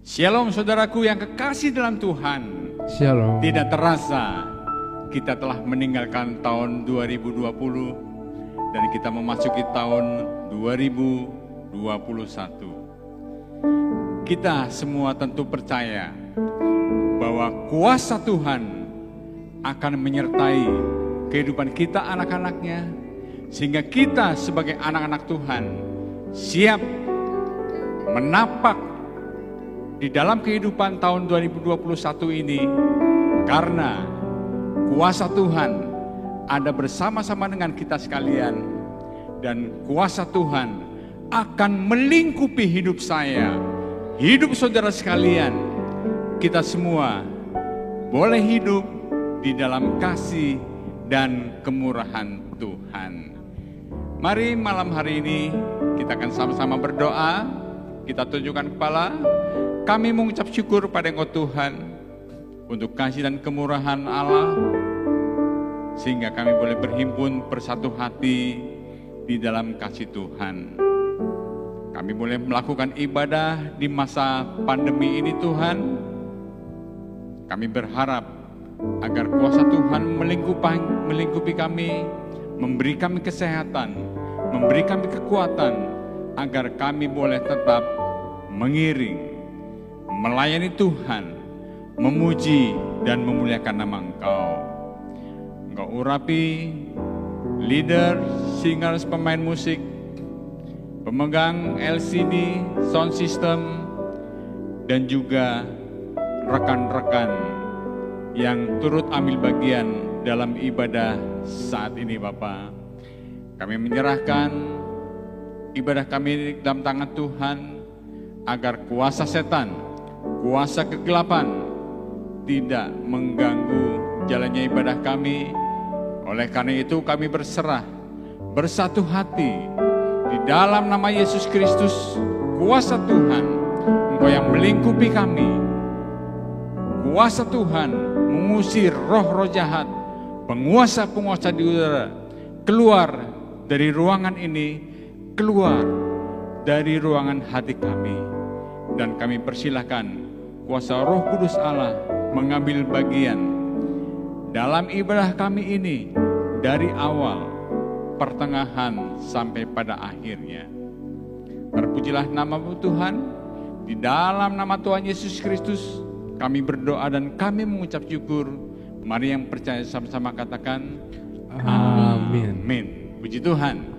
Shalom saudaraku yang kekasih dalam Tuhan. Shalom. Tidak terasa kita telah meninggalkan tahun 2020 dan kita memasuki tahun 2021. Kita semua tentu percaya bahwa kuasa Tuhan akan menyertai kehidupan kita anak-anaknya, sehingga kita sebagai anak-anak Tuhan siap menapak di dalam kehidupan tahun 2021 ini, karena kuasa Tuhan ada bersama-sama dengan kita sekalian, dan kuasa Tuhan akan melingkupi hidup saya, hidup saudara sekalian. Kita semua boleh hidup di dalam kasih dan kemurahan Tuhan. Mari malam hari ini kita akan sama-sama berdoa. Kita tunjukkan kepala. Kami mengucap syukur pada Engkau Tuhan untuk kasih dan kemurahan Allah, sehingga kami boleh berhimpun bersatu hati di dalam kasih Tuhan. Kami boleh melakukan ibadah di masa pandemi ini Tuhan. Kami berharap agar kuasa Tuhan melingkupi kami, memberi kami kesehatan, memberi kami kekuatan, agar kami boleh tetap mengiring, melayani Tuhan, memuji dan memuliakan nama Engkau. Engkau urapi leader, singers, pemain musik, pemegang LCD, sound system, dan juga rekan-rekan yang turut ambil bagian dalam ibadah saat ini Bapa. Kami menyerahkan ibadah kami dalam tangan Tuhan, agar kuasa setan, kuasa kegelapan tidak mengganggu jalannya ibadah kami. Oleh karena itu kami berserah, bersatu hati di dalam nama Yesus Kristus. Kuasa Tuhan, Engkau yang melingkupi kami. Kuasa Tuhan mengusir roh-roh jahat, penguasa-penguasa di udara, keluar dari ruangan ini, keluar dari ruangan hati kami. Dan kami persilahkan kuasa Roh Kudus Allah mengambil bagian dalam ibadah kami ini, dari awal, pertengahan, sampai pada akhirnya. Terpujilah nama Tuhan. Di dalam nama Tuhan Yesus Kristus kami berdoa dan kami mengucap syukur. Mari yang percaya sama-sama katakan amin. Amin. Puji Tuhan.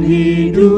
hidup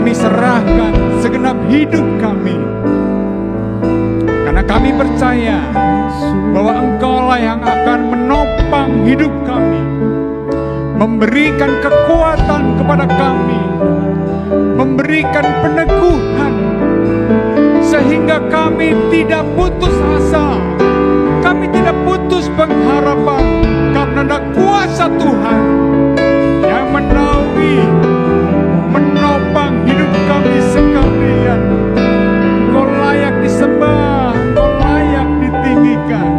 kami serahkan segenap hidup kami. Karena kami percaya bahwa Engkaulah yang akan menopang hidup kami, memberikan kekuatan kepada kami, memberikan peneguhan, sehingga kami tidak putus asa, kami tidak putus pengharapan, karena ada kuasa Tuhan yang menaungi, menopang hidup kami sekalian. Engkau layak disembah, Engkau layak ditinggikan.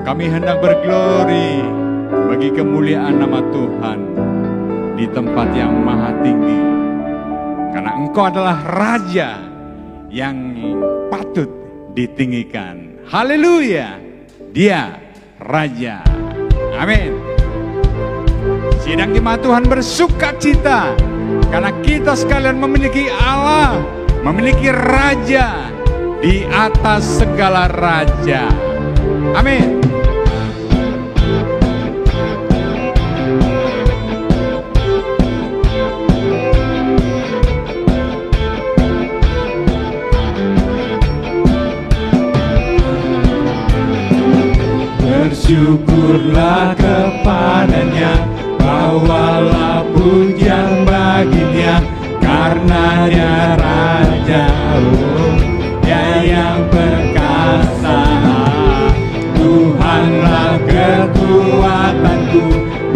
Kami hendak berglori bagi kemuliaan nama Tuhan di tempat yang maha tinggi. Karena Engkau adalah Raja yang patut ditinggikan. Haleluya. Dia raja. Amin. Sidang jemaat Tuhan bersuka cita karena kita sekalian memiliki Allah, memiliki raja di atas segala raja. Amin. Bersyukurlah kepadanya, bawalah pujian baginya, karena dia raja, dia yang perkasa. Tuhanlah kekuatanku,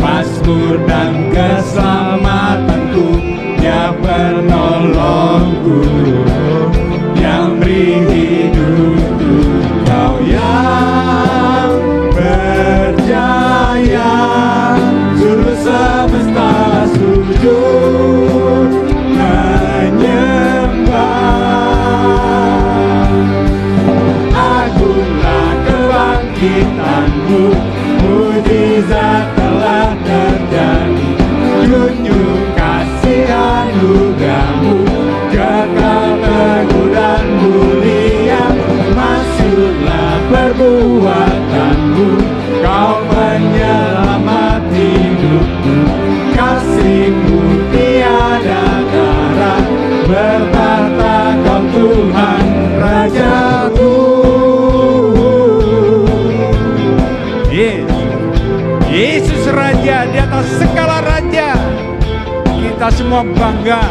mazmur dan keselamatanku, dia penolongku, yang beri hidupku. Kau yang berjaya, seluruh semesta sujud menyembah. Agunglah kebangkitanmu, mujizat telah terjadi. Junjung kasih anugerahmu, kekal teguh dan mulia. Masyhurlah perbuatanmu, kau penyelamat hidupku. Kasih-Mu tiada tara, bertahta Kau Tuhan Rajaku. Yesus Raja di atas segala raja. Kita semua bangga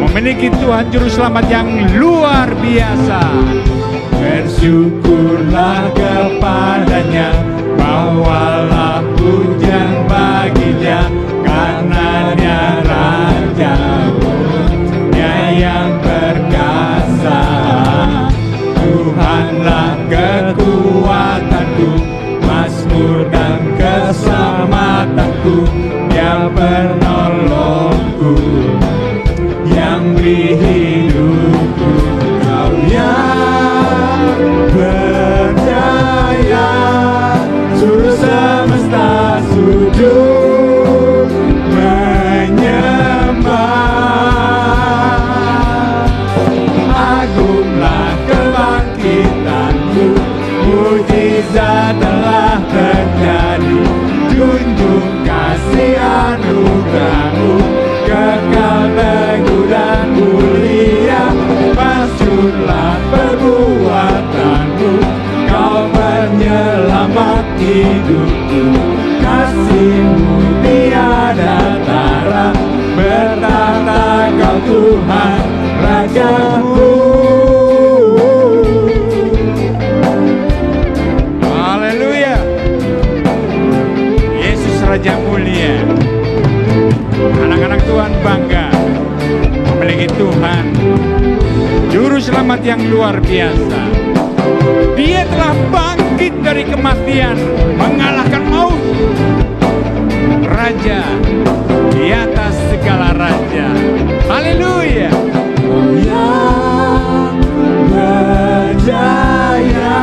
memiliki Tuhan Juru Selamat yang luar biasa. Bersyukurlah kepadanya, bawalah pujian baginya, karena dia raja, dia yang perkasa. Tuhanlah kekuatanku, mazmur dan keselamatanku, dia penolongku, yang beri hidupku. Kau yang berdaya, seluruh semesta sujud menyembah. Agunglah kebangkitanmu, mujizat telah terjadi. Junjung kasih anugerahmu, kekal teguh dan mulia. Masyhurlah perbuatanmu, kau penyelamat hidupku. Kasih-Mu tiada tara, bertahta Kau Tuhan Rajaku. Haleluya. Yesus Raja mulia. Anak-anak Tuhan bangga memiliki Tuhan Juru Selamat yang luar biasa. Dia telah bangkit dari kematian, mengalahkan maut. Raja di atas segala raja. Haleluya. Yang berjaya,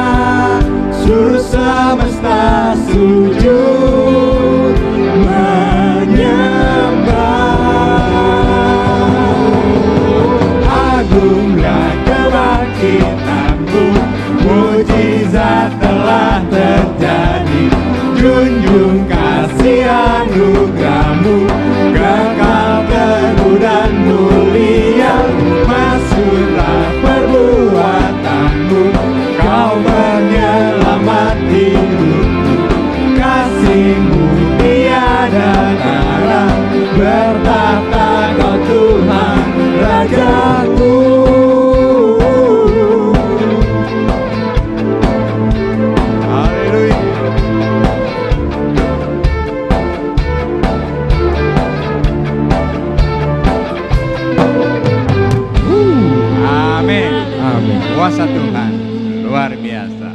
seluruh semesta sujud menyembah. Agunglah kebangkitanmu, mujizat telah terjadi. Junjung kasih anugerahmu, kekal teguh dan mulia. Masyhurlah perbuatanmu, kau penyelamat hidupku. Kasih-Mu tiada tara, bertahta Kau Tuhan Rajaku. Kuasa Tuhan luar biasa.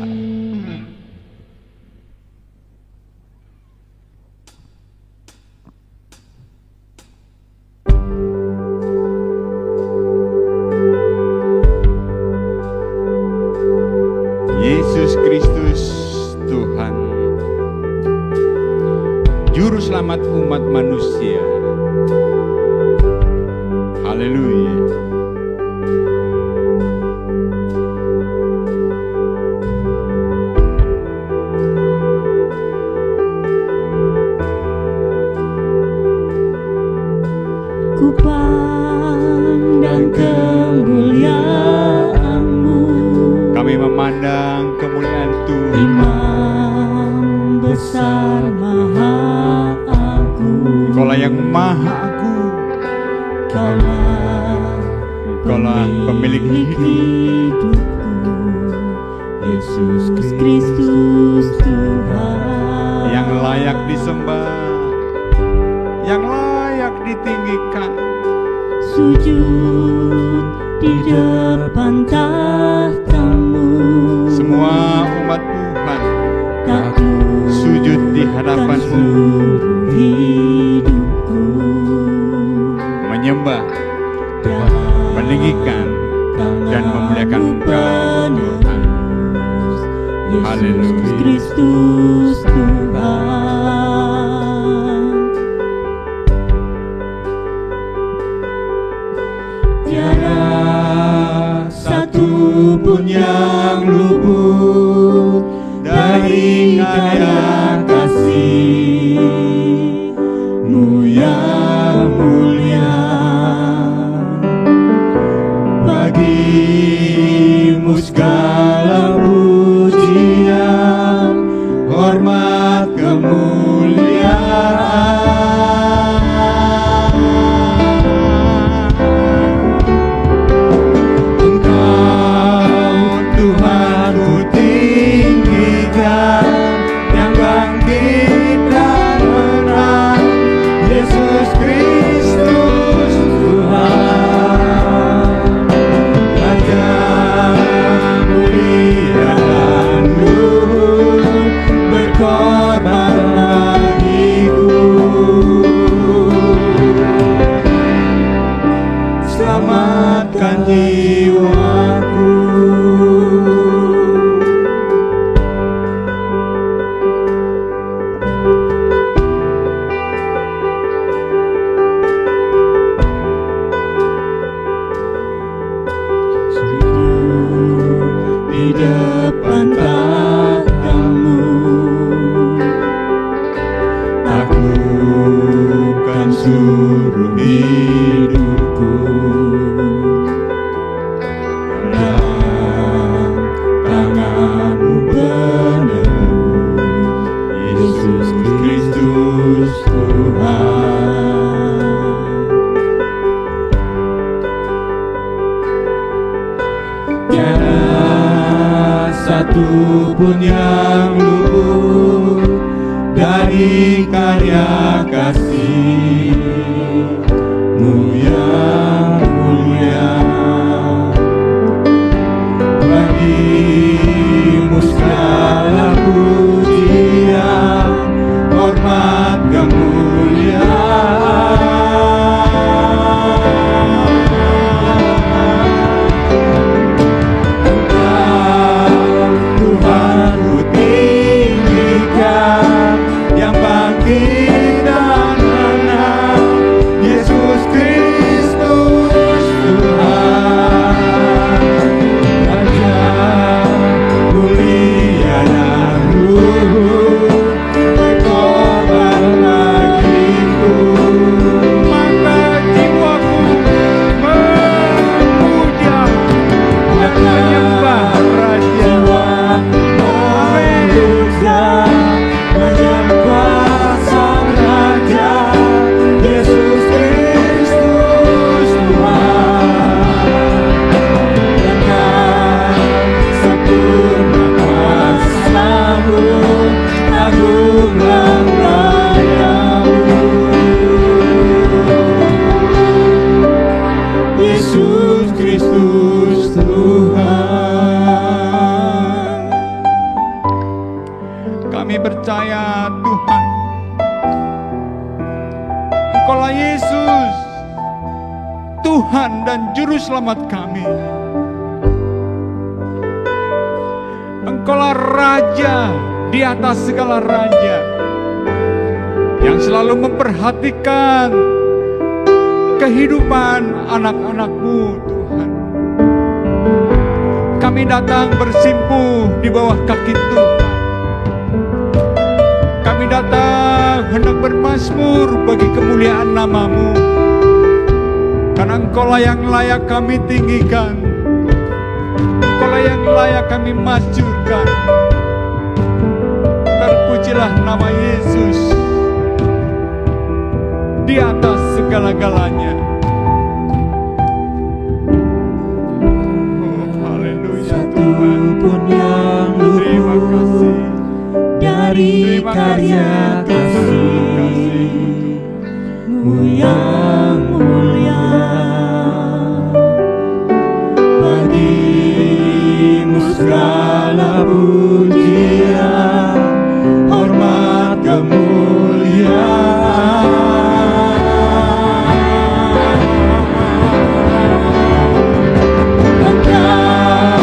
Juru Selamat umat manusia. Haleluya. Ku pandang kemuliaan-Mu. Kami memandang kemuliaan Tuhan. Imam besar maha agung. Engkaulah yang maha agung. Engkaulah pemilik hidupku. Yesus Kristus Tuhan. Yang layak disembah, yang layak ditinggikan. Sujud di depan tahta-Mu. Semua umat Tuhan sujud di hadapan-Mu, hidupku menyembah, meninggikan, dan memuliakan Engkau Tuhan. Yesus Kristus Tuhan. Tiada satu pun yang luput dari karya kasih-Mu yang mulia. Bagi-Mu segala pujian, hormat, kemuliaan. Engkau Tuhan ku tinggikan, yang bangkit dan menang, Yesus Kristus Tuhan. Raja mulia dan luhur, berkorban bagiku. Selamatkan jiwaku. Di depan tahta-Mu, aku kan suruh hidupku dalam tangan-Mu penuh. Yesus Kristus Tuhan. Tiada satu pun yang luput dari karya kasih-Mu yang mulia. Bagi-Mu segala pujian, hormat, kemuliaan. Tuhan ku tinggikan, yang bangkit dan menang, Yesus Kristus Tuhan. Raja mulia dan luhur, berkorban bagiku. Maka jiwaku memuja dan menyembah Raja. Menyembah Sang Raja, Yesus Kristus Tuhan. Dengan sempurna kuasa-Mu, agunglah karya-Mu. Yesus Kristus Tuhan. Kami percaya Tuhan, Engkaulah Yesus, Tuhan dan Juru Selamat kami. Engkaulah Raja di atas segala raja. yang selalu memperhatikan kehidupan anak-anak-Mu, Tuhan. Kami datang bersimpuh di bawah kaki Tuhan. Kami datang hendak bermazmur bagi kemuliaan nama-Mu, karena Engkaulah yang layak kami tinggikan, Engkaulah yang layak kami majukan. Terpujilah nama Yesus di atas segala-galanya. Oh, haleluya Tuhan. Pun yang Terima kasih dari Terima karya kasih-Mu yang mulia. Bagi-Mu segala pujian, hormat, kemuliaan. Engkau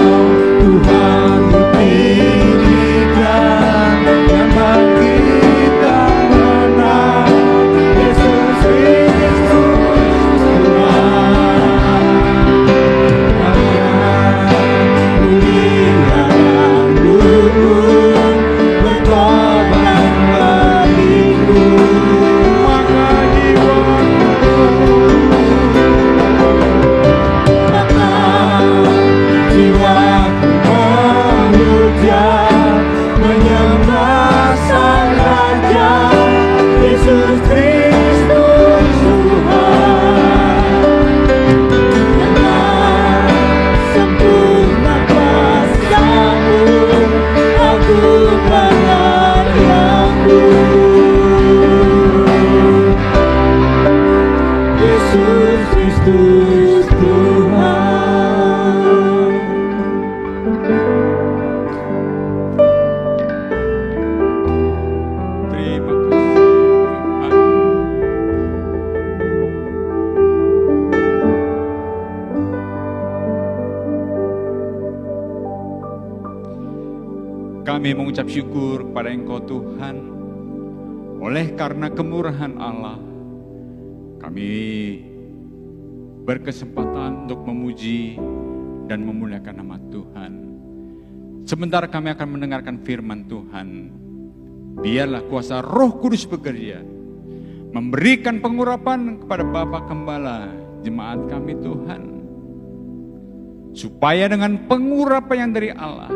Tuhan tinggikan, yang bangkitkan menang, Yesus Kristus Tuhan. Muliakan luhur, berkorban bagiku, maka jiwaku memuja, menyembah Sang Raja, Yesus Kristus Tuhan. Dengan sempurna kuasa-Mu, agung pengaruh-Mu, Yesus Kristus Tuhan. terima kasih Tuhan. Kami mengucap syukur kepada Engkau Tuhan, oleh karena kemurahan Allah, kami berkesempatan untuk memuji dan memuliakan nama Tuhan. Sebentar kami akan mendengarkan firman Tuhan. Biarlah kuasa Roh Kudus bekerja, memberikan pengurapan kepada Bapak Gembala jemaat kami Tuhan, supaya dengan pengurapan yang dari Allah,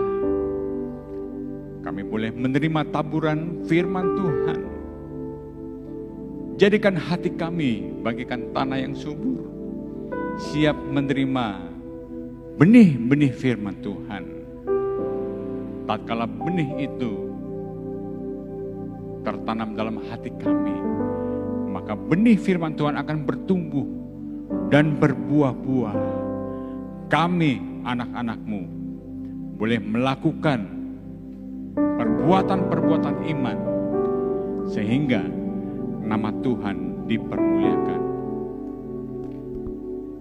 kami boleh menerima taburan firman Tuhan. Jadikan hati kami bagikan tanah yang subur, siap menerima benih-benih firman Tuhan. Tatkala benih itu tertanam dalam hati kami, maka benih firman Tuhan akan bertumbuh dan berbuah-buah. Kami anak-anak-Mu boleh melakukan perbuatan-perbuatan iman, sehingga nama Tuhan dipermuliakan.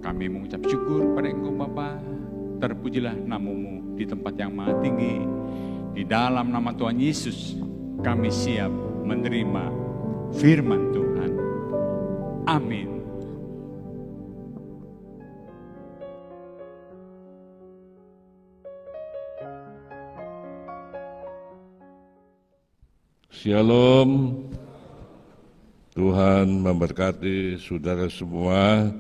Kami mengucap syukur pada Engkau Bapa. Terpujilah nama-Mu di tempat yang maha tinggi. Di dalam nama Tuhan Yesus, kami siap menerima firman Tuhan. Amin. Shalom. Tuhan memberkati saudara semua.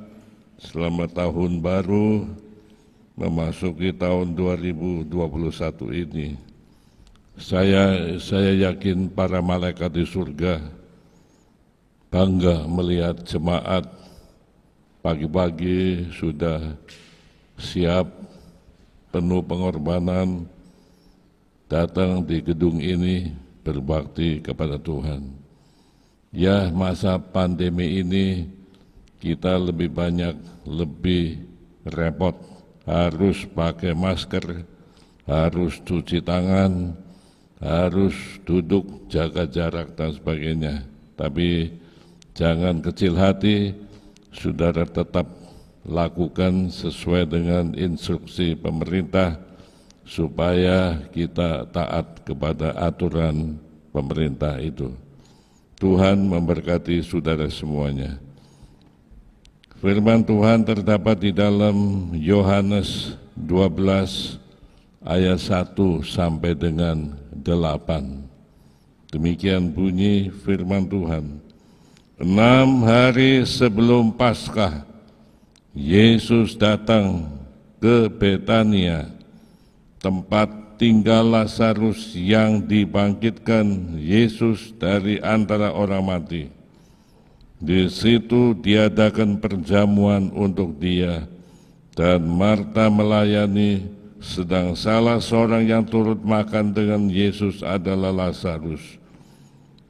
Selamat tahun baru, memasuki tahun 2021 ini. Saya yakin para malaikat di surga bangga melihat jemaat pagi-pagi sudah siap, penuh pengorbanan, datang di gedung ini berbakti kepada Tuhan. Ya, masa pandemi ini kita lebih banyak, lebih repot, harus pakai masker, harus cuci tangan, harus duduk, jaga jarak dan sebagainya. Tapi jangan kecil hati, saudara tetap lakukan sesuai dengan instruksi pemerintah supaya kita taat kepada aturan pemerintah itu. Tuhan memberkati saudara semuanya. Firman Tuhan terdapat di dalam Yohanes 12 ayat 1 sampai dengan 8. Demikian bunyi firman Tuhan. 6 hari sebelum Paskah, Yesus datang ke Betania, tempat tinggal Lazarus yang dibangkitkan Yesus dari antara orang mati. Di situ diadakan perjamuan untuk dia, dan Marta melayani, sedang salah seorang yang turut makan dengan Yesus adalah Lazarus.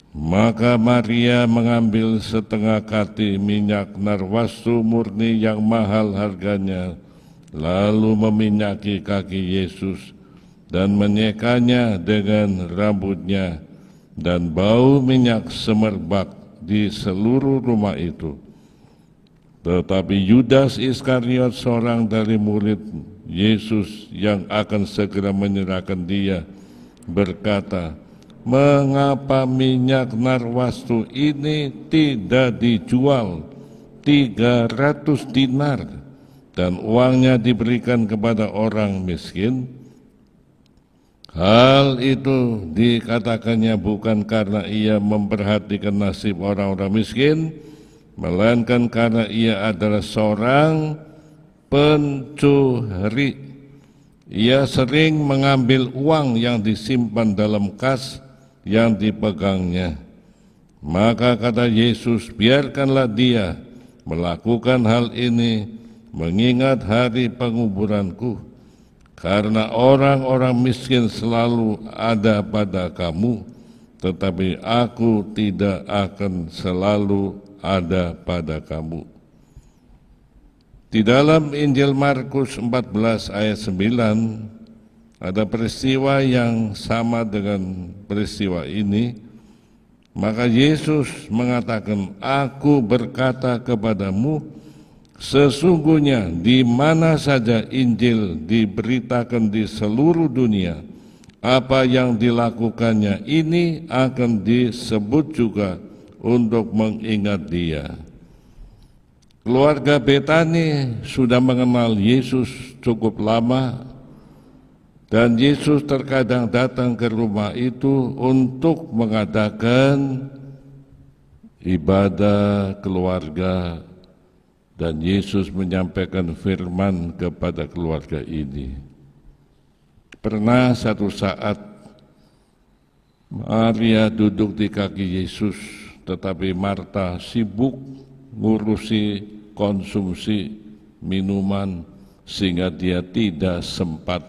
Maka Maria mengambil setengah kati minyak narwastu murni yang mahal harganya, lalu meminyaki kaki Yesus dan menyekanya dengan rambutnya, dan bau minyak semerbak di seluruh rumah itu. Tetapi Yudas Iskariot, seorang dari murid Yesus yang akan segera menyerahkan dia, berkata, "Mengapa minyak narwastu ini tidak dijual 300 dinar dan uangnya diberikan kepada orang miskin?" Hal itu dikatakannya bukan karena ia memperhatikan nasib orang-orang miskin, melainkan karena ia adalah seorang pencuri. Ia sering mengambil uang yang disimpan dalam kas yang dipegangnya. Maka kata Yesus, "Biarkanlah dia melakukan hal ini mengingat hari penguburanku, karena orang-orang miskin selalu ada pada kamu, tetapi aku tidak akan selalu ada pada kamu." Di dalam Injil Markus 14 ayat 9 ada peristiwa yang sama dengan peristiwa ini. Maka Yesus mengatakan, "Aku berkata kepadamu, sesungguhnya di mana saja Injil diberitakan di seluruh dunia, apa yang dilakukannya ini akan disebut juga untuk mengingat dia." Keluarga Betani sudah mengenal Yesus cukup lama, dan Yesus terkadang datang ke rumah itu untuk mengadakan ibadah keluarga, dan Yesus menyampaikan firman kepada keluarga ini. Pernah satu saat Maria duduk di kaki Yesus, tetapi Marta sibuk ngurusi konsumsi minuman sehingga dia tidak sempat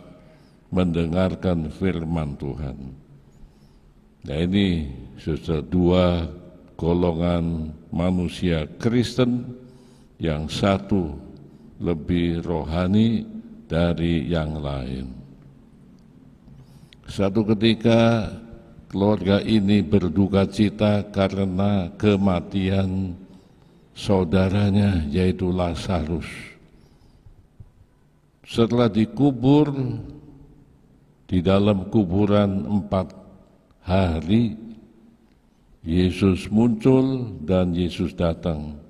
mendengarkan firman Tuhan. Nah, ini sudah dua golongan manusia Kristen, yang satu lebih rohani dari yang lain. Satu ketika keluarga ini berduka cita karena kematian saudaranya, yaitu Lazarus. Setelah dikubur di dalam kuburan 4 hari, Yesus muncul dan Yesus datang.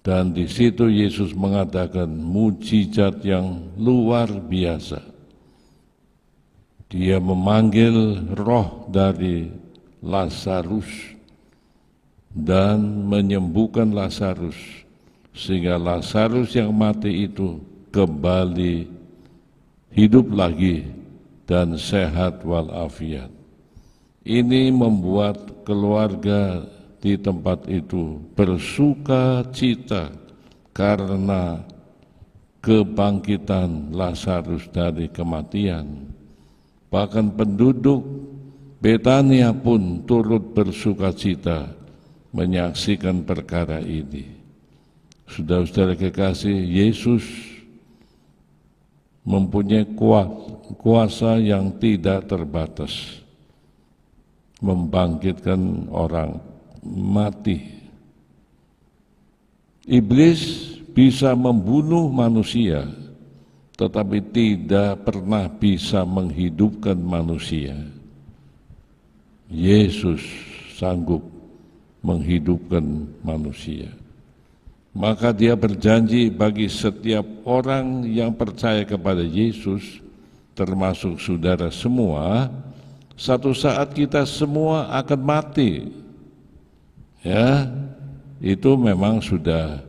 Dan di situ Yesus mengadakan mujizat yang luar biasa. Dia memanggil roh dari Lazarus dan menyembuhkan Lazarus, sehingga Lazarus yang mati itu kembali hidup lagi dan sehat walafiat. Ini membuat keluarga di tempat itu bersuka cita karena kebangkitan Lazarus dari kematian. Bahkan penduduk Betania pun turut bersuka cita menyaksikan perkara ini. Saudara-saudara kekasih, Yesus mempunyai kuasa yang tidak terbatas membangkitkan orang mati. Iblis bisa membunuh manusia, tetapi tidak pernah bisa menghidupkan manusia. Yesus sanggup menghidupkan manusia. Maka dia berjanji bagi setiap orang yang percaya kepada Yesus, termasuk saudara semua, satu saat kita semua akan mati. Ya, itu memang sudah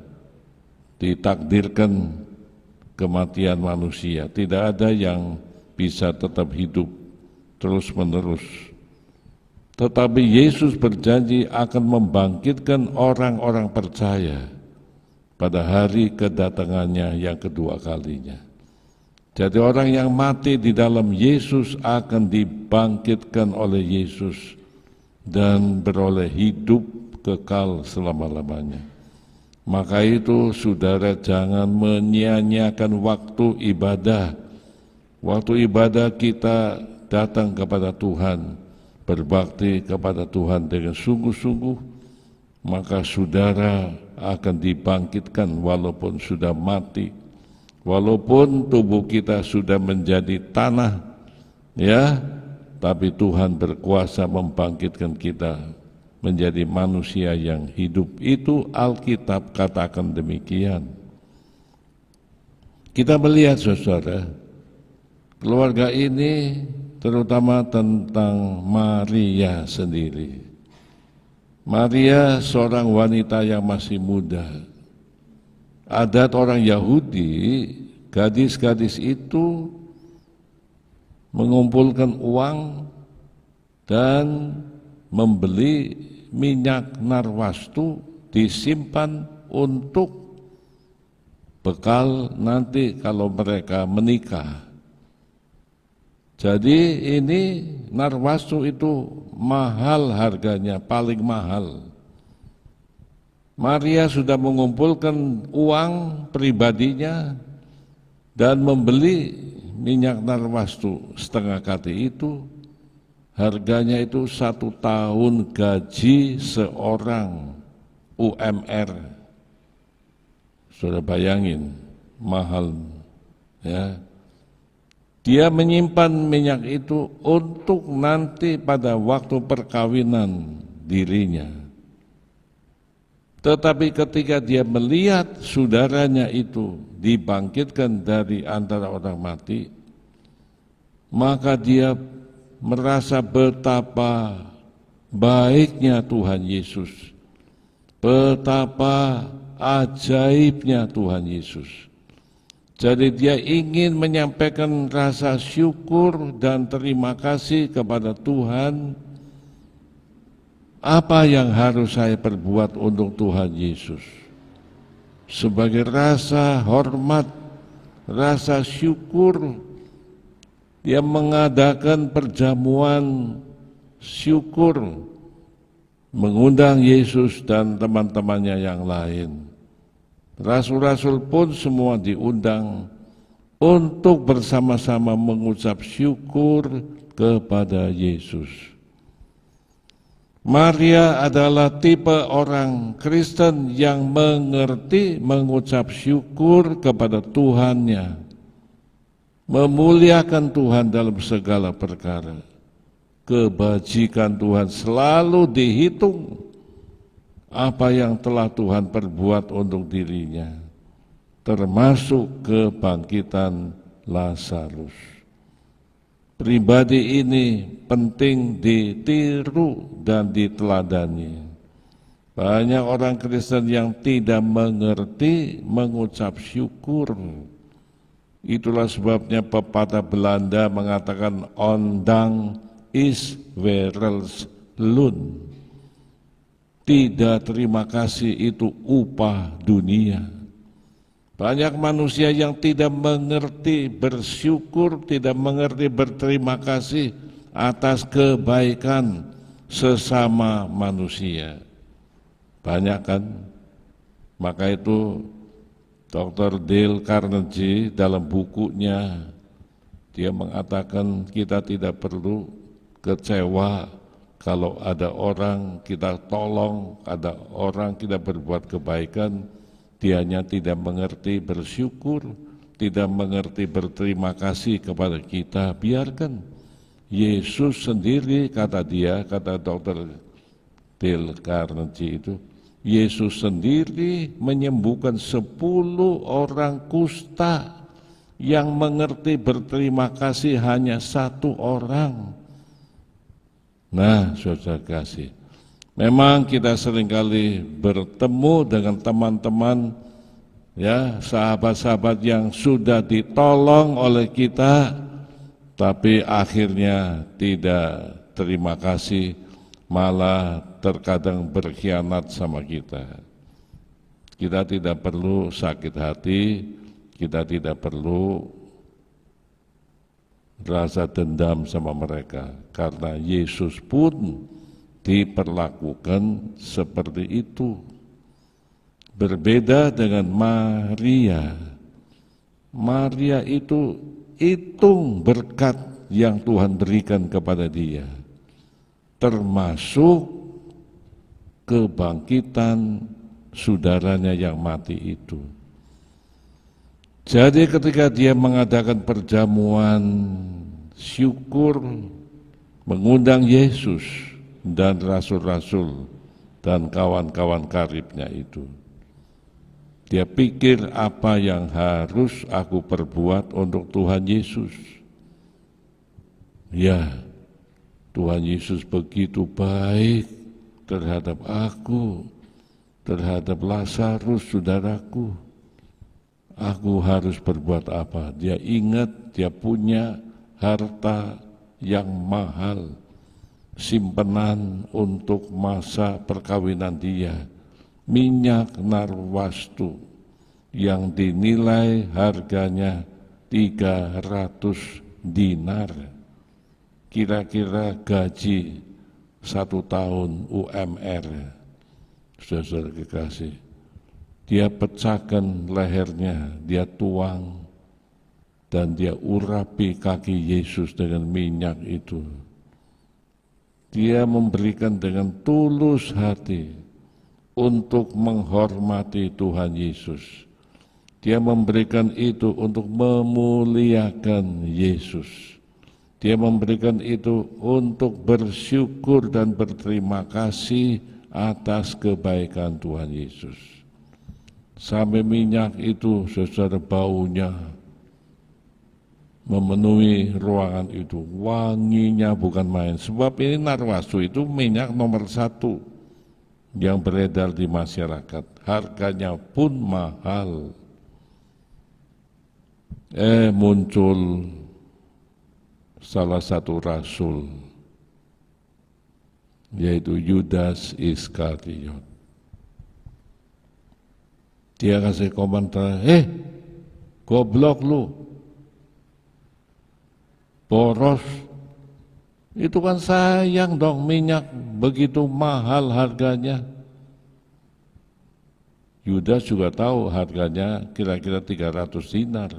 ditakdirkan kematian manusia. Tidak ada yang bisa tetap hidup terus-menerus. Tetapi Yesus berjanji akan membangkitkan orang-orang percaya pada hari kedatangannya yang kedua kalinya. Jadi orang yang mati di dalam Yesus akan dibangkitkan oleh Yesus dan beroleh hidup kekal selama-lamanya. Maka itu saudara jangan menyia-nyiakan waktu ibadah. Waktu ibadah kita datang kepada Tuhan, berbakti kepada Tuhan dengan sungguh-sungguh, maka saudara akan dibangkitkan walaupun sudah mati, walaupun tubuh kita sudah menjadi tanah, ya, tapi Tuhan berkuasa membangkitkan kita menjadi manusia yang hidup. Itu Alkitab katakan demikian. Kita melihat saudara, keluarga ini terutama tentang Maria sendiri. Maria seorang wanita yang masih muda. Adat orang Yahudi, gadis-gadis itu mengumpulkan uang dan membeli minyak narwastu disimpan untuk bekal nanti kalau mereka menikah. Jadi ini narwastu itu mahal harganya, paling mahal. Maria sudah mengumpulkan uang pribadinya dan membeli minyak narwastu setengah kati itu. Harganya itu 1 tahun gaji seorang UMR. Sudah bayangin, mahal ya. Dia menyimpan minyak itu untuk nanti pada waktu perkawinan dirinya. Tetapi ketika dia melihat saudaranya itu dibangkitkan dari antara orang mati, maka dia merasa betapa baiknya Tuhan Yesus, betapa ajaibnya Tuhan Yesus. Jadi dia ingin menyampaikan rasa syukur dan terima kasih kepada Tuhan. Apa yang harus saya perbuat untuk Tuhan Yesus? Sebagai rasa hormat, rasa syukur, dia mengadakan perjamuan syukur, mengundang Yesus dan teman-temannya yang lain. Rasul-rasul pun semua diundang untuk bersama-sama mengucap syukur kepada Yesus. Maria adalah tipe orang Kristen yang mengerti mengucap syukur kepada Tuhannya, memuliakan Tuhan dalam segala perkara. Kebajikan Tuhan selalu dihitung, apa yang telah Tuhan perbuat untuk dirinya, termasuk kebangkitan Lazarus. Pribadi ini penting ditiru dan diteladani. Banyak orang Kristen yang tidak mengerti mengucap syukur. Itulah sebabnya pepatah Belanda mengatakan ondang is wereldsloon. Tidak terima kasih itu upah dunia. Banyak manusia yang tidak mengerti bersyukur, tidak mengerti berterima kasih atas kebaikan sesama manusia. Banyak kan? Maka itu Dr. Dale Carnegie dalam bukunya dia mengatakan kita tidak perlu kecewa kalau ada orang kita tolong, ada orang kita berbuat kebaikan, dianya tidak mengerti bersyukur, tidak mengerti berterima kasih kepada kita, biarkan. Yesus sendiri kata dia, kata Dr. Dale Carnegie itu, Yesus sendiri menyembuhkan 10 orang kusta, yang mengerti berterima kasih hanya 1 orang. Nah, saudara kasih, memang kita seringkali bertemu dengan teman-teman, ya, sahabat-sahabat yang sudah ditolong oleh kita, tapi akhirnya tidak terima kasih, malah terkadang berkhianat sama kita. Kita tidak perlu sakit hati, kita tidak perlu rasa dendam sama mereka, karena Yesus pun diperlakukan seperti itu. Berbeda dengan Maria. Maria itu hitung berkat yang Tuhan berikan kepada dia, termasuk kebangkitan saudaranya yang mati itu. Jadi ketika dia mengadakan perjamuan syukur, mengundang Yesus dan rasul-rasul dan kawan-kawan karibnya itu, dia pikir, apa yang harus aku perbuat untuk Tuhan Yesus? Ya, Tuhan Yesus begitu baik terhadap aku, terhadap Lazarus saudaraku. Aku harus berbuat apa? Dia ingat dia punya harta yang mahal, simpenan untuk masa perkawinan dia, minyak narwastu yang dinilai harganya 300 dinar, kira-kira gaji 1 tahun UMR. Saudara kekasih, dia pecahkan lehernya, dia tuang, dan dia urapi kaki Yesus dengan minyak itu. Dia memberikan dengan tulus hati untuk menghormati Tuhan Yesus. Dia memberikan itu untuk memuliakan Yesus. Dia memberikan itu untuk bersyukur dan berterima kasih atas kebaikan Tuhan Yesus. Sampai minyak itu, saudara, baunya memenuhi ruangan itu, wanginya bukan main. Sebab ini narwastu itu minyak nomor 1 yang beredar di masyarakat, harganya pun mahal. Muncul salah satu rasul, yaitu Yudas Iskariot. Dia kasih komentar, goblok lu, boros, itu kan sayang dong minyak begitu mahal harganya. Yudas juga tahu harganya kira-kira 300 dinar.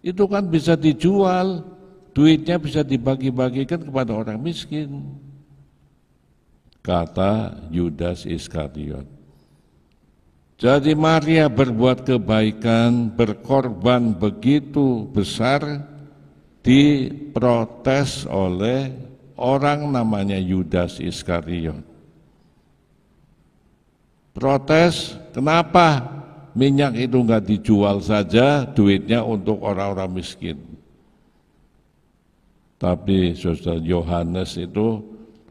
Itu kan bisa dijual, duitnya bisa dibagi-bagikan kepada orang miskin. Kata Yudas Iskariot. Jadi Maria berbuat kebaikan, berkorban begitu besar, diprotes oleh orang namanya Yudas Iskariot. Protes, kenapa minyak itu enggak dijual saja, duitnya untuk orang-orang miskin. Tapi saudara, Yohanes itu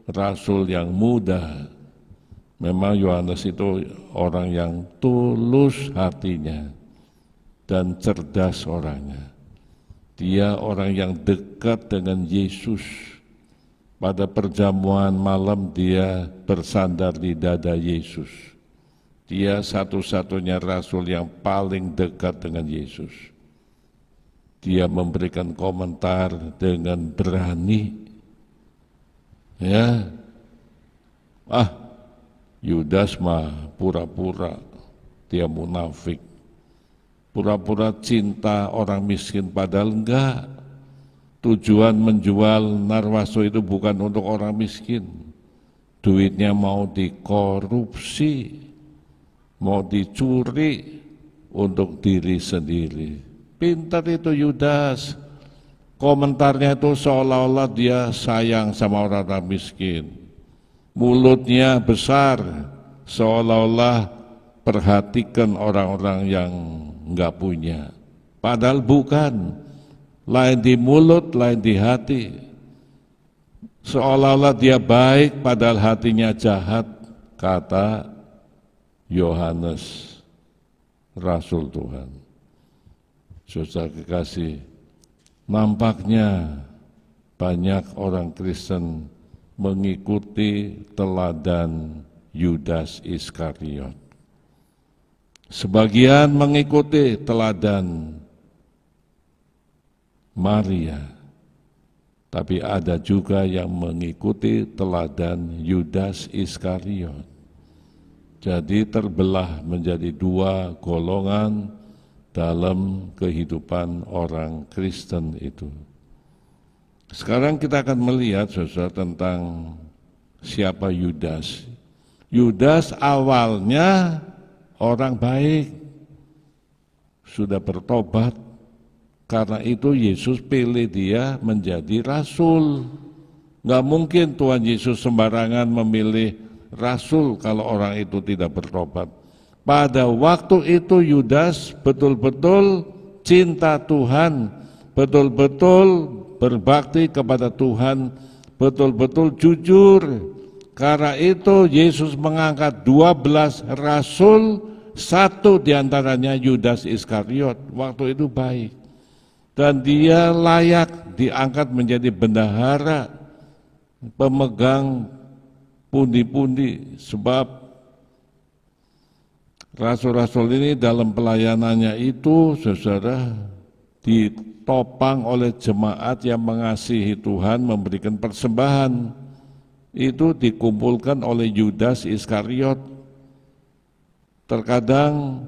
rasul yang muda. Memang Yohanes itu orang yang tulus hatinya dan cerdas orangnya. Dia orang yang dekat dengan Yesus. Pada perjamuan malam dia bersandar di dada Yesus. Dia satu-satunya rasul yang paling dekat dengan Yesus. Dia memberikan komentar dengan berani. Ya, Yudas mah pura-pura, dia munafik. Pura-pura cinta orang miskin, padahal enggak. Tujuan menjual narwastu itu bukan untuk orang miskin. Duitnya mau dikorupsi, mau dicuri untuk diri sendiri. Pintar itu Yudas. Komentarnya itu seolah-olah dia sayang sama orang-orang miskin. mulutnya besar, seolah-olah perhatikan orang-orang yang enggak punya. Padahal bukan, lain di mulut, lain di hati. Seolah-olah dia baik, padahal hatinya jahat, kata Yohanes, Rasul Tuhan. Saudara kekasih, nampaknya banyak orang Kristen mengikuti teladan Yudas Iskariot. Sebagian mengikuti teladan Maria, tapi ada juga yang mengikuti teladan Yudas Iskariot. Jadi terbelah menjadi dua golongan dalam kehidupan orang Kristen itu. Sekarang kita akan melihat saudara tentang siapa Yudas. Yudas awalnya orang baik, sudah bertobat, karena itu Yesus pilih dia menjadi rasul. Nggak mungkin Tuhan Yesus sembarangan memilih rasul kalau orang itu tidak bertobat. Pada waktu itu Yudas betul-betul cinta Tuhan, betul-betul berbakti kepada Tuhan, betul-betul jujur. Karena itu Yesus mengangkat 12 rasul, satu diantaranya Yudas Iskariot. Waktu itu baik, dan dia layak diangkat menjadi bendahara, pemegang pundi-pundi, sebab rasul-rasul ini dalam pelayanannya itu, saudara, ditopang oleh jemaat yang mengasihi Tuhan, memberikan persembahan. Itu dikumpulkan oleh Yudas Iskariot. Terkadang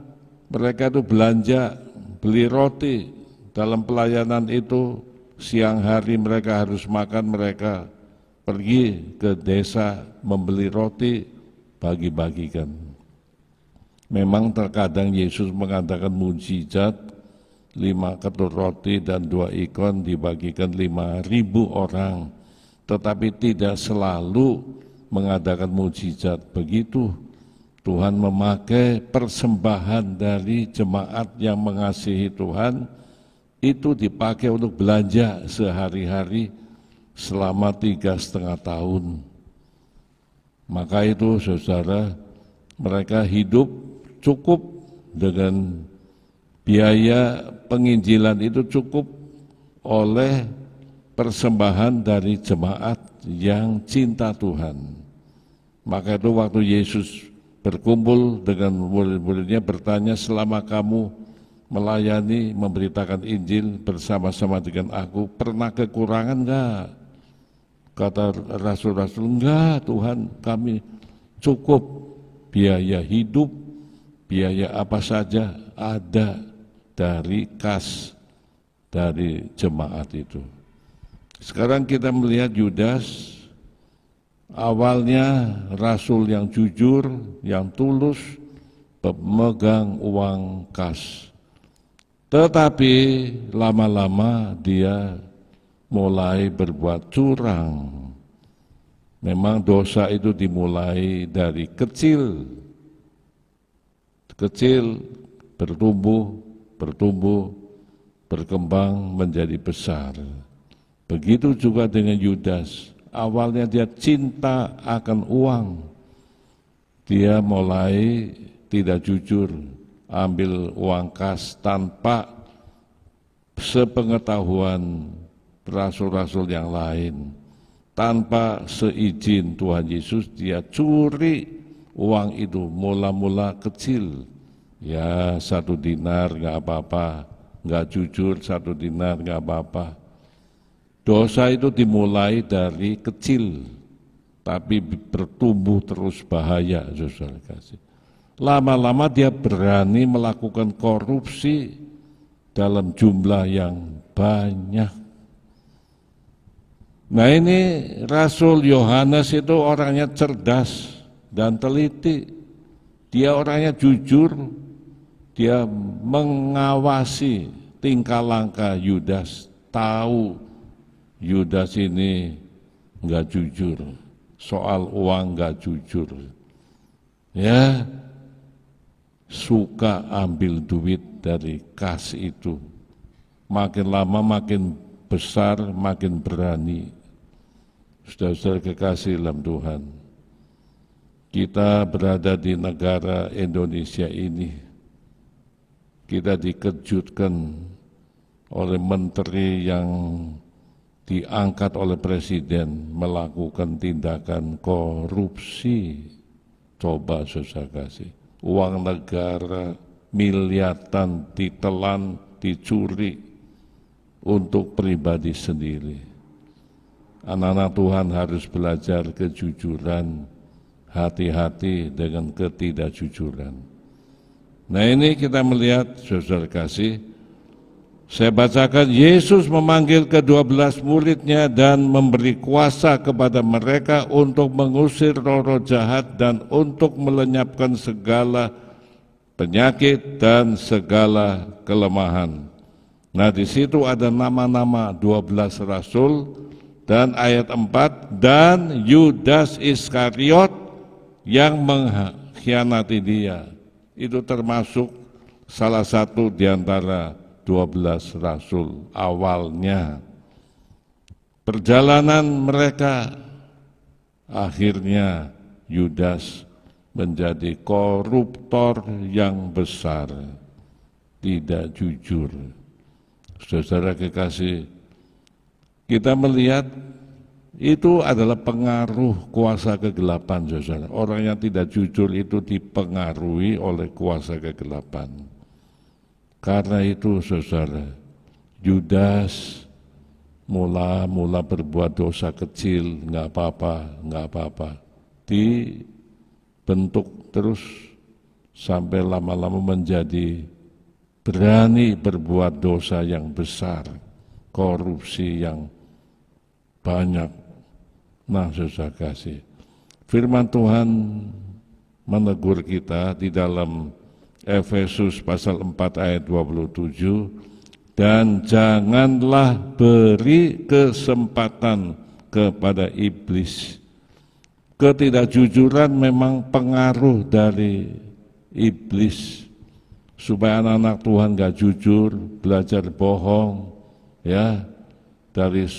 mereka itu belanja, beli roti. Dalam pelayanan itu, siang hari mereka harus makan, mereka pergi ke desa membeli roti, bagi-bagikan. Memang terkadang Yesus mengadakan mujizat, 5 ketur roti dan 2 ikon dibagikan 5.000 orang. Tetapi tidak selalu mengadakan mujizat begitu. Tuhan memakai persembahan dari jemaat yang mengasihi Tuhan, itu dipakai untuk belanja sehari-hari selama 3,5 tahun. Maka itu saudara, mereka hidup cukup dengan biaya penginjilan, itu cukup oleh persembahan dari jemaat yang cinta Tuhan. Maka itu waktu Yesus berkumpul dengan murid-muridnya, bertanya, selama kamu melayani, memberitakan Injil bersama-sama dengan aku, pernah kekurangan enggak? Kata rasul-rasul, enggak Tuhan, kami cukup biaya hidup, biaya apa saja ada dari kas dari jemaat itu. Sekarang kita melihat Yudas, awalnya rasul yang jujur, yang tulus, pemegang uang kas. Tetapi lama-lama dia mulai berbuat curang. Memang dosa itu dimulai dari kecil, bertumbuh, berkembang menjadi besar. Begitu juga dengan Yudas, awalnya dia cinta akan uang, dia mulai tidak jujur, ambil uang kas tanpa sepengetahuan rasul-rasul yang lain, tanpa seizin Tuhan Yesus, dia curi uang itu, mula-mula kecil, ya 1 dinar nggak apa-apa, nggak jujur 1 dinar nggak apa-apa. Dosa itu dimulai dari kecil, tapi bertumbuh terus bahaya, saudara kasih. Lama-lama dia berani melakukan korupsi dalam jumlah yang banyak. Nah ini Rasul Yohanes itu orangnya cerdas dan teliti. Dia orangnya jujur, dia mengawasi tingkah langkah Yudas, tahu Yudas ini enggak jujur. soal uang nggak jujur. Ya, suka ambil duit dari kas itu. Makin lama makin besar, makin berani. Saudara-saudara kekasih dalam Tuhan, kita berada di negara Indonesia ini, kita dikejutkan oleh menteri yang diangkat oleh presiden melakukan tindakan korupsi. Coba saudara kasih, uang negara miliaran ditelan, dicuri untuk pribadi sendiri. Anak-anak Tuhan harus belajar kejujuran, hati-hati dengan ketidakjujuran. Nah ini kita melihat, saudara kasih, saya bacakan, Yesus memanggil ke-12 muridnya dan memberi kuasa kepada mereka untuk mengusir roh-roh jahat dan untuk melenyapkan segala penyakit dan segala kelemahan. Nah di situ ada nama-nama 12 rasul dan ayat 4, dan Yudas Iskariot yang mengkhianati dia. Itu termasuk salah satu di antara 12 rasul awalnya. Perjalanan mereka akhirnya Yudas menjadi koruptor yang besar, tidak jujur. Saudara kekasih, kita melihat itu adalah pengaruh kuasa kegelapan, saudara. Orang yang tidak jujur itu dipengaruhi oleh kuasa kegelapan. Karena itu, saudara, Yudas mula berbuat dosa kecil, nggak apa-apa, dibentuk terus sampai lama-lama menjadi berani berbuat dosa yang besar, korupsi yang banyak. Nah, saudara kasih, firman Tuhan menegur kita di dalam Efesus pasal 4 ayat 27, dan janganlah beri kesempatan kepada iblis. Ketidakjujuran memang pengaruh dari iblis, supaya anak-anak Tuhan gak jujur, belajar bohong, ya, dari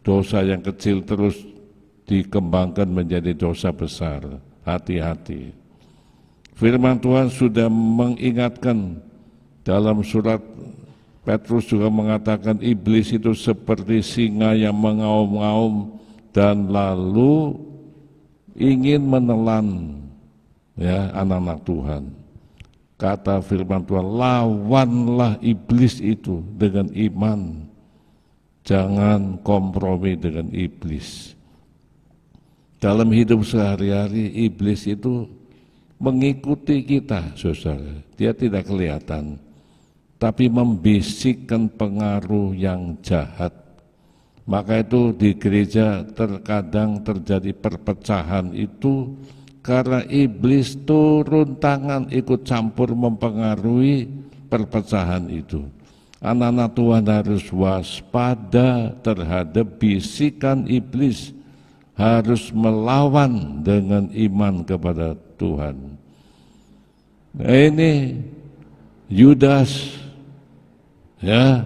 dosa yang kecil terus dikembangkan menjadi dosa besar. Hati-hati. Firman Tuhan sudah mengingatkan dalam surat Petrus juga mengatakan iblis itu seperti singa yang mengaum-ngaum dan lalu ingin menelan, ya, anak-anak Tuhan. Kata firman Tuhan, lawanlah iblis itu dengan iman. Jangan kompromi dengan iblis. Dalam hidup sehari-hari iblis itu mengikuti kita, saudara. Dia tidak kelihatan, tapi membisikkan pengaruh yang jahat. Maka itu di gereja terkadang terjadi perpecahan itu karena iblis turun tangan ikut campur mempengaruhi perpecahan itu. Anak-anak Tuhan harus waspada terhadap bisikan iblis, harus melawan dengan iman kepada Tuhan. Nah, ini Yudas, ya,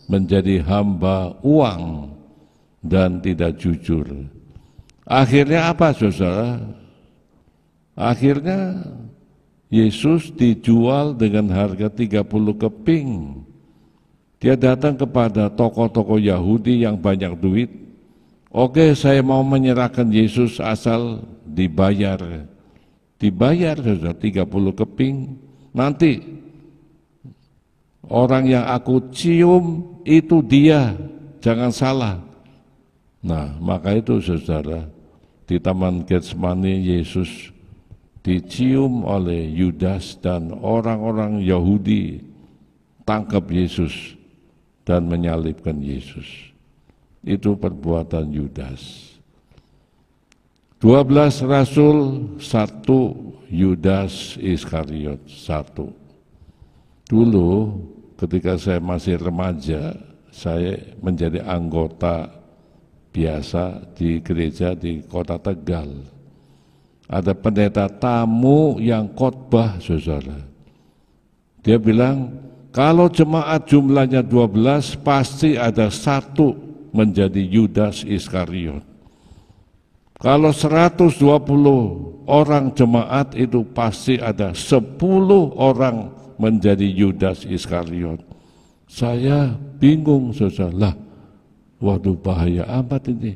menjadi hamba uang dan tidak jujur. Akhirnya apa, saudara? Akhirnya Yesus dijual dengan harga 30 keping. Dia datang kepada tokoh-tokoh Yahudi yang banyak duit. Oke, saya mau menyerahkan Yesus asal dibayar. Dibayar, saudara, 30 keping. Nanti orang yang aku cium itu dia, jangan salah. Nah, maka itu, saudara, di Taman Getsemani Yesus dicium oleh Yudas dan orang-orang Yahudi tangkap Yesus dan menyalibkan Yesus. Itu perbuatan Yudas. 12 rasul, 1 Yudas Iskariot, 1. Dulu ketika saya masih remaja, saya menjadi anggota biasa di gereja di kota Tegal. Ada pendeta tamu yang khotbah, saudara. Dia bilang, kalau jemaat jumlahnya 12, pasti ada satu menjadi Yudas Iskariot. Kalau 120 orang jemaat itu pasti ada 10 orang menjadi Yudas Iskariot. Saya bingung, saudara. Lah, waduh bahaya amat ini.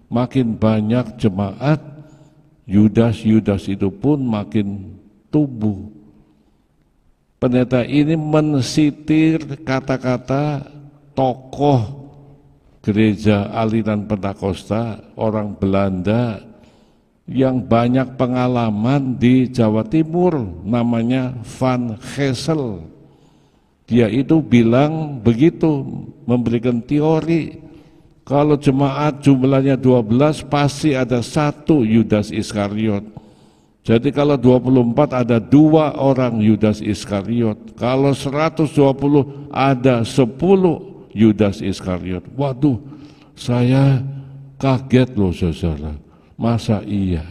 Makin banyak jemaat, Yudas itu pun makin tumbuh. Pendeta ini mensitir kata-kata tokoh gereja aliran Pentakosta orang Belanda yang banyak pengalaman di Jawa Timur, namanya Van Gessel. Dia itu bilang begitu, memberikan teori, kalau jemaat jumlahnya 12 pasti ada satu Yudas Iskariot. Jadi kalau 24 ada 2 orang Yudas Iskariot, kalau 120 ada 10 Yudas Iskariot. Waduh, saya kaget loh, saudara. Masa iya?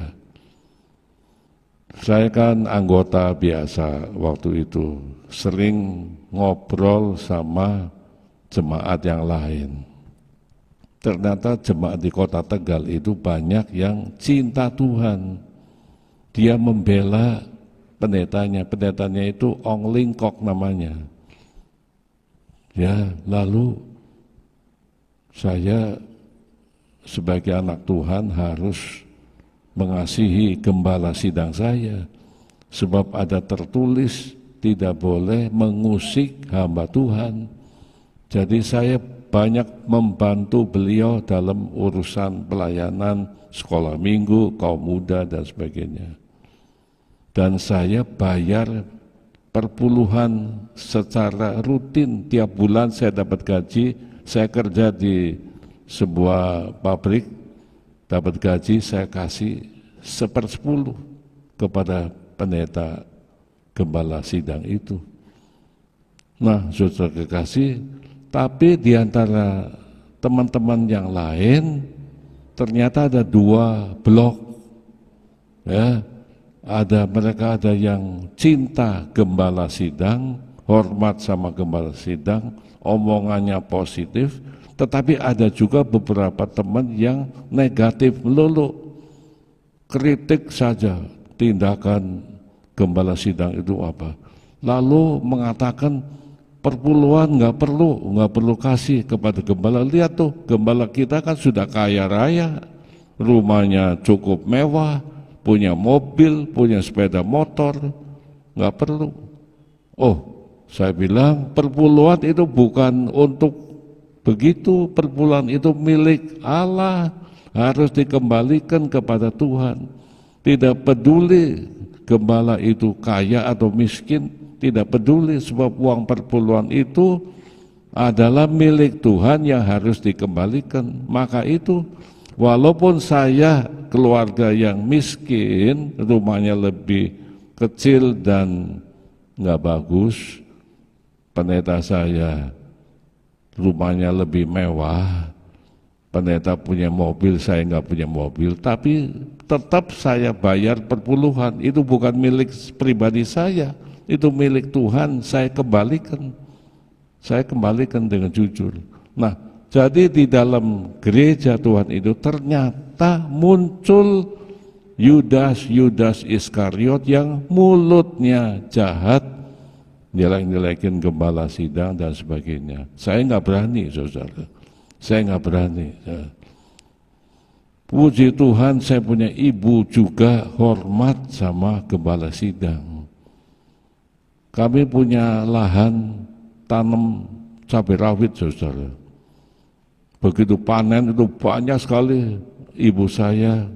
Saya kan anggota biasa waktu itu, sering ngobrol sama jemaat yang lain. Ternyata jemaat di kota Tegal itu banyak yang cinta Tuhan. Dia membela pendetanya itu Ong Ling Kok namanya. Ya, lalu saya sebagai anak Tuhan harus mengasihi gembala sidang saya, sebab ada tertulis tidak boleh mengusik hamba Tuhan. Jadi saya banyak membantu beliau dalam urusan pelayanan sekolah minggu, kaum muda dan sebagainya. Dan saya bayar perpuluhan secara rutin, tiap bulan saya dapat gaji. Saya kerja di sebuah pabrik, dapat gaji saya kasih 1/10 kepada pendeta gembala sidang itu. Nah, saudara kekasih, tapi di antara teman-teman yang lain ternyata ada 2 blok, ya. Mereka ada yang cinta gembala sidang, hormat sama gembala sidang, omongannya positif, tetapi ada juga beberapa teman yang negatif melulu, kritik saja tindakan gembala sidang itu apa. Lalu mengatakan perpuluhan nggak perlu kasih kepada gembala. Lihat tuh, gembala kita kan sudah kaya raya, rumahnya cukup mewah, punya mobil, punya sepeda motor, nggak perlu. Oh, saya bilang perpuluhan itu bukan untuk begitu, perpuluhan itu milik Allah, harus dikembalikan kepada Tuhan. Tidak peduli gembala itu kaya atau miskin, tidak peduli, sebab uang perpuluhan itu adalah milik Tuhan yang harus dikembalikan. Maka itu, walaupun saya keluarga yang miskin, rumahnya lebih kecil dan nggak bagus, pendeta saya rumahnya lebih mewah, pendeta punya mobil, saya nggak punya mobil, tapi tetap saya bayar perpuluhan. Itu bukan milik pribadi saya, itu milik Tuhan, saya kembalikan dengan jujur. Nah, jadi di dalam gereja Tuhan itu ternyata muncul Yudas Iskariot yang mulutnya jahat, jelek-jelekin gembala sidang dan sebagainya. Saya nggak berani, saudara. Saya nggak berani. Puji Tuhan, saya punya ibu juga hormat sama gembala sidang. Kami punya lahan tanam cabai rawit, saudara. Begitu panen itu banyak sekali, ibu saya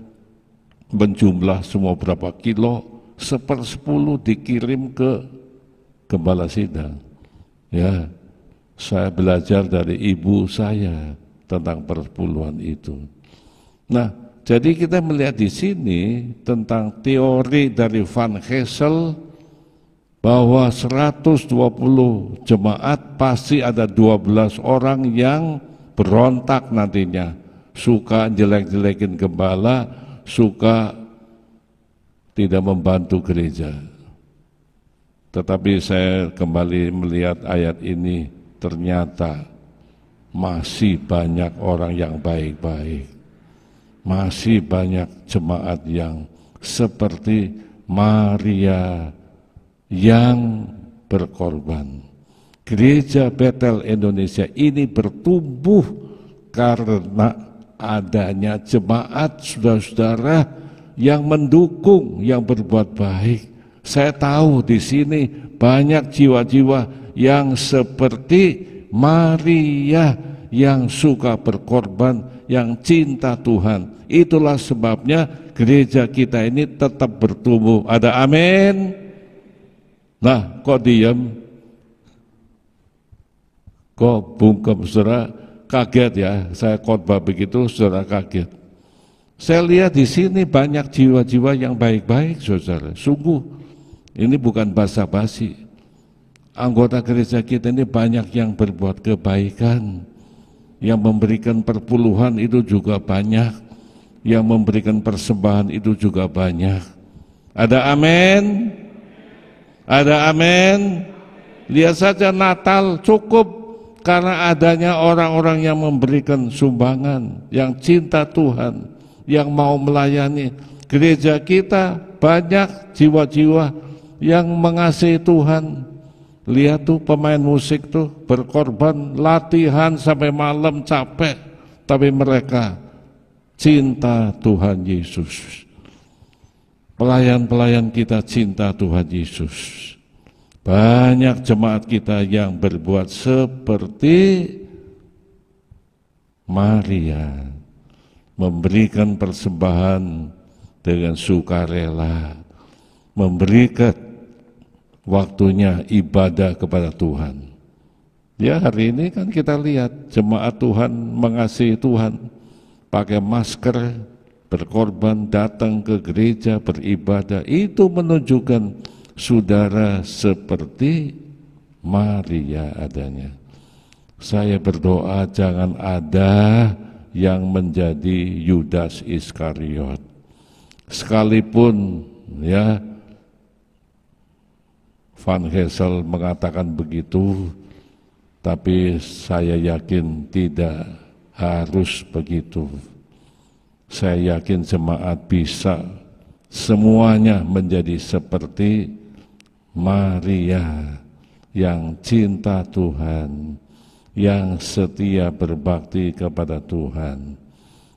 menjumlah semua berapa kilo, 1/10 dikirim ke gembala sidang. Ya, saya belajar dari ibu saya tentang perpuluhan itu. Nah, jadi kita melihat di sini tentang teori dari Van Gessel bahwa 120 jemaat pasti ada 12 orang yang berontak nantinya. suka jelek-jelekin gembala, suka tidak membantu gereja. Tetapi saya kembali melihat ayat ini, ternyata masih banyak orang yang baik-baik. Masih banyak jemaat yang seperti Maria yang berkorban. Gereja Betel Indonesia ini bertumbuh karena adanya jemaat saudara-saudara yang mendukung, yang berbuat baik. Saya tahu di sini banyak jiwa-jiwa yang seperti Maria yang suka berkorban, yang cinta Tuhan. Itulah sebabnya gereja kita ini tetap bertumbuh. Ada amin? Nah, kok diam? Kok bungkem, saudara? Kaget ya, saya khotbah begitu, saudara kaget. Saya lihat di sini banyak jiwa-jiwa yang baik-baik, saudara. Sungguh, ini bukan basa-basi. Anggota gereja kita ini banyak yang berbuat kebaikan, yang memberikan perpuluhan itu juga banyak, yang memberikan persembahan itu juga banyak. Ada amin? Ada amin? Lihat saja Natal cukup karena adanya orang-orang yang memberikan sumbangan, yang cinta Tuhan, yang mau melayani. Gereja kita banyak jiwa-jiwa yang mengasihi Tuhan. Lihat tuh pemain musik tuh berkorban, latihan sampai malam capek, tapi mereka cinta Tuhan Yesus. Pelayan-pelayan kita cinta Tuhan Yesus. Banyak jemaat kita yang berbuat seperti Maria, memberikan persembahan dengan sukarela, memberikan waktunya ibadah kepada Tuhan. Ya, hari ini kan kita lihat jemaat Tuhan mengasihi Tuhan, pakai masker, berkorban, datang ke gereja, beribadah. Itu menunjukkan saudara seperti Maria adanya. Saya berdoa jangan ada yang menjadi Yudas Iskariot. Sekalipun ya Van Hessel mengatakan begitu, tapi saya yakin tidak harus begitu. Saya yakin jemaat bisa semuanya menjadi seperti Maria yang cinta Tuhan, yang setia berbakti kepada Tuhan,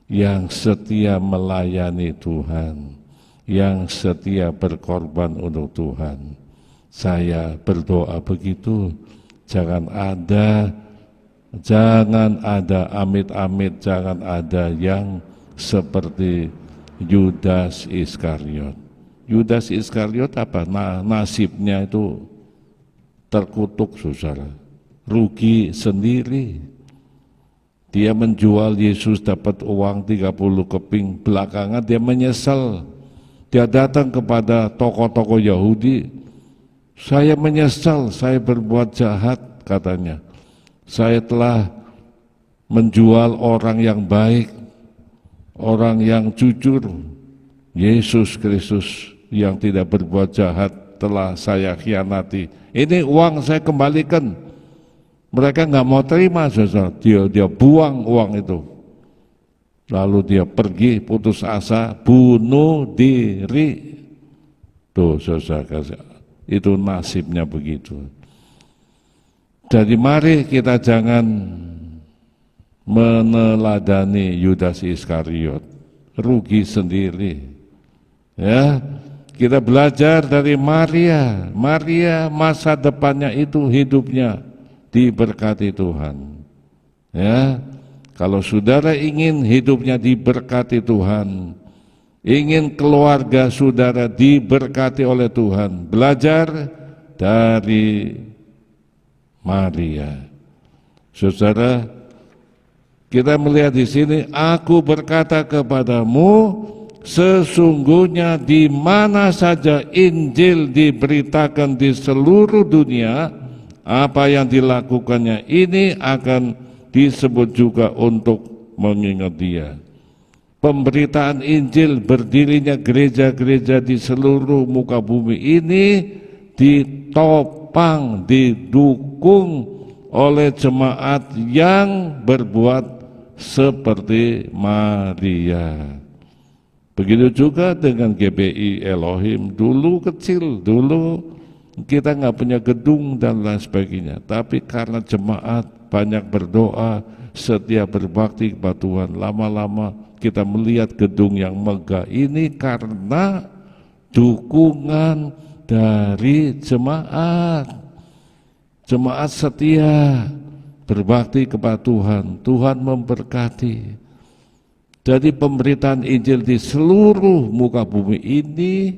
yang setia melayani Tuhan, yang setia berkorban untuk Tuhan. Saya berdoa begitu, jangan ada amit-amit, jangan ada yang seperti Yudas Iskariot. Yudas Iskariot apa? Nasibnya itu terkutuk, saudara. Rugi sendiri. Dia menjual Yesus dapat uang 30 keping, belakangan dia menyesal. Dia datang kepada tokoh-tokoh Yahudi. Saya menyesal, saya berbuat jahat, katanya. Saya telah menjual orang yang baik, orang yang jujur. Yesus Kristus yang tidak berbuat jahat telah saya khianati. Ini uang saya kembalikan. Mereka nggak mau terima, saudara. Dia buang uang itu. Lalu dia pergi putus asa, bunuh diri. Tuh, saudara, itu nasibnya begitu. Jadi mari kita jangan meneladani Yudas Iskariot, rugi sendiri. Ya, kita belajar dari Maria. Maria masa depannya itu hidupnya diberkati Tuhan. Ya, kalau saudara ingin hidupnya diberkati Tuhan, ingin keluarga saudara diberkati oleh Tuhan, belajar dari Maria. Saudara, kita melihat di sini, aku berkata kepadamu, sesungguhnya di mana saja Injil diberitakan di seluruh dunia, apa yang dilakukannya ini akan disebut juga untuk mengingat Dia. Pemberitaan Injil, berdirinya gereja-gereja di seluruh muka bumi ini ditopang, didukung oleh jemaat yang berbuat seperti Maria. Begitu juga dengan GBI Elohim, dulu kecil, dulu kita nggak punya gedung dan lain sebagainya. Tapi karena jemaat banyak berdoa, setia berbakti kepada Tuhan, lama-lama kita melihat gedung yang megah ini karena dukungan dari jemaat. Jemaat setia berbakti kepada Tuhan, Tuhan memberkati. Jadi pemberitaan Injil di seluruh muka bumi ini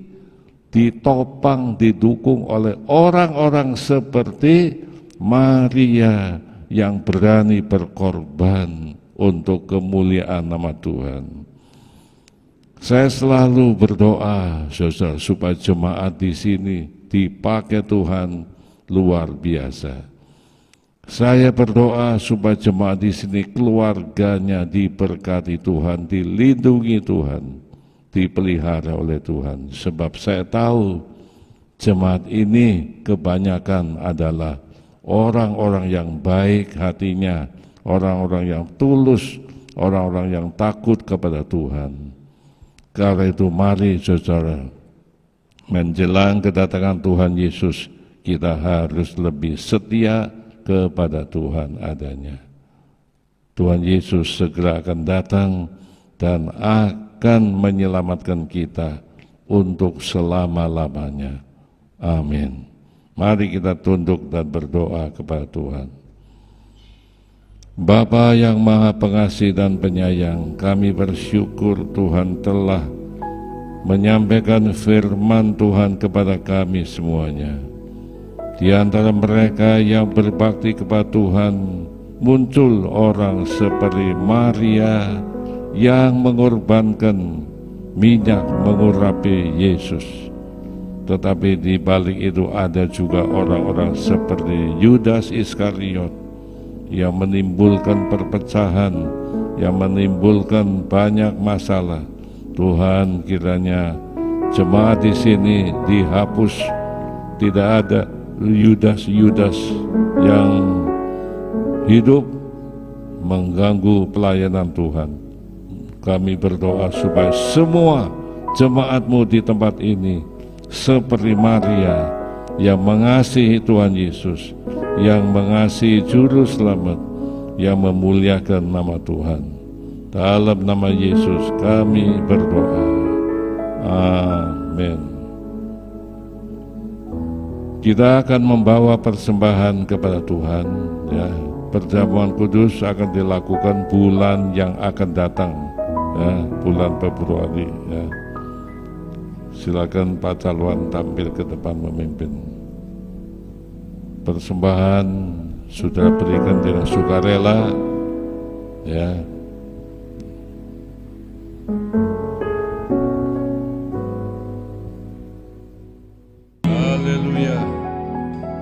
ditopang, didukung oleh orang-orang seperti Maria yang berani berkorban untuk kemuliaan nama Tuhan. Saya selalu berdoa, saudara, supaya jemaat di sini dipakai Tuhan luar biasa. Saya berdoa supaya jemaat di sini keluarganya diberkati Tuhan, dilindungi Tuhan, dipelihara oleh Tuhan. Sebab saya tahu jemaat ini kebanyakan adalah orang-orang yang baik hatinya, orang-orang yang tulus, orang-orang yang takut kepada Tuhan. Karena itu mari saudara, menjelang kedatangan Tuhan Yesus, kita harus lebih setia kepada Tuhan adanya. Tuhan Yesus segera akan datang dan akan menyelamatkan kita untuk selama-lamanya. Amin. Mari kita tunduk dan berdoa kepada Tuhan. Bapa yang Maha Pengasih dan Penyayang, kami bersyukur Tuhan telah menyampaikan firman Tuhan kepada kami semuanya. Di antara mereka yang berbakti kepada Tuhan, muncul orang seperti Maria yang mengorbankan minyak mengurapi Yesus. Tetapi di balik itu ada juga orang-orang seperti Yudas Iskariot yang menimbulkan perpecahan, yang menimbulkan banyak masalah. Tuhan, kiranya jemaat di sini dihapus, tidak ada Yudas-Yudas yang hidup mengganggu pelayanan Tuhan. Kami berdoa supaya semua jemaat-Mu di tempat ini seperti Maria yang mengasihi Tuhan Yesus, yang mengasihi Juru Selamat, yang memuliakan nama Tuhan. Dalam nama Yesus kami berdoa. Amin. Kita akan membawa persembahan kepada Tuhan, ya. Perjamuan kudus akan dilakukan bulan yang akan datang, ya, bulan Februari, ya. Silakan Pak Calwan tampil ke depan memimpin. Persembahan sudah berikan dengan sukarela, ya. Haleluya.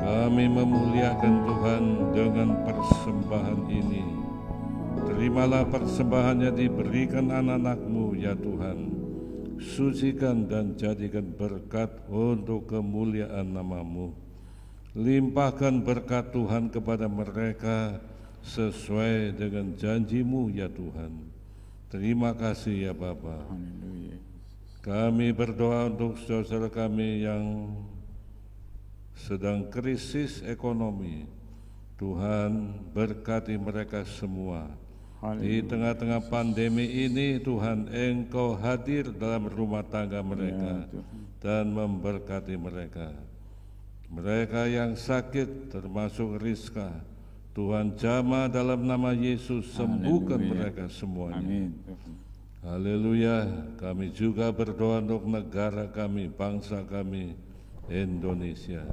Kami memuliakan Tuhan dengan persembahan ini. Terimalah persembahannya diberikan anak-anak-Mu ya Tuhan. Sucikan dan jadikan berkat untuk kemuliaan nama-Mu. Limpahkan berkat Tuhan kepada mereka sesuai dengan janji-Mu ya Tuhan. Terima kasih ya Bapa. Kami berdoa untuk saudara kami yang sedang krisis ekonomi. Tuhan berkati mereka semua. Di tengah-tengah pandemi ini Tuhan, Engkau hadir dalam rumah tangga mereka dan memberkati mereka. Mereka yang sakit termasuk Rizka, Tuhan jamah dalam nama Yesus, sembuhkan mereka semuanya. Haleluya. Kami juga berdoa untuk negara kami, bangsa kami, Indonesia.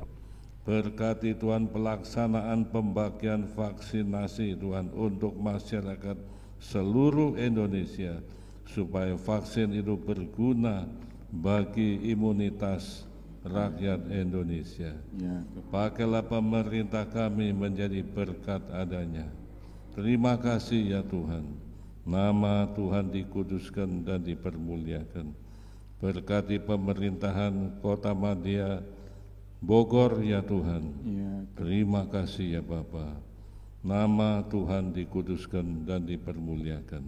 Berkati Tuhan pelaksanaan pembagian vaksinasi Tuhan untuk masyarakat seluruh Indonesia, supaya vaksin itu berguna bagi imunitas rakyat Indonesia. Pakailah pemerintah kami menjadi berkat adanya. Terima kasih ya Tuhan. Nama Tuhan dikuduskan dan dipermuliakan. Berkati pemerintahan Kota Madya Bogor ya Tuhan. Terima kasih ya Bapa. Nama Tuhan dikuduskan dan dipermuliakan.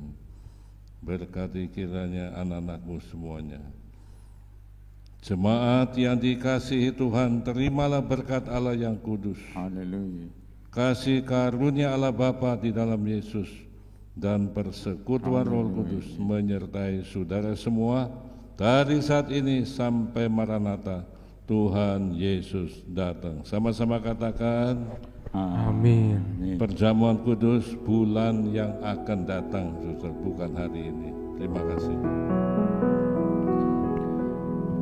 Berkati kiranya anak-anak-Mu semuanya. Jemaat yang dikasihi Tuhan, terimalah berkat Allah yang kudus. Haleluya. Kasih karunia Allah Bapa di dalam Yesus dan persekutuan Roh Kudus menyertai saudara semua dari saat ini sampai Maranatha, Tuhan Yesus datang. Sama-sama katakan Amin. perjamuan kudus bulan yang akan datang, saudara, bukan hari ini. Terima kasih.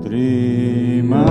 Terima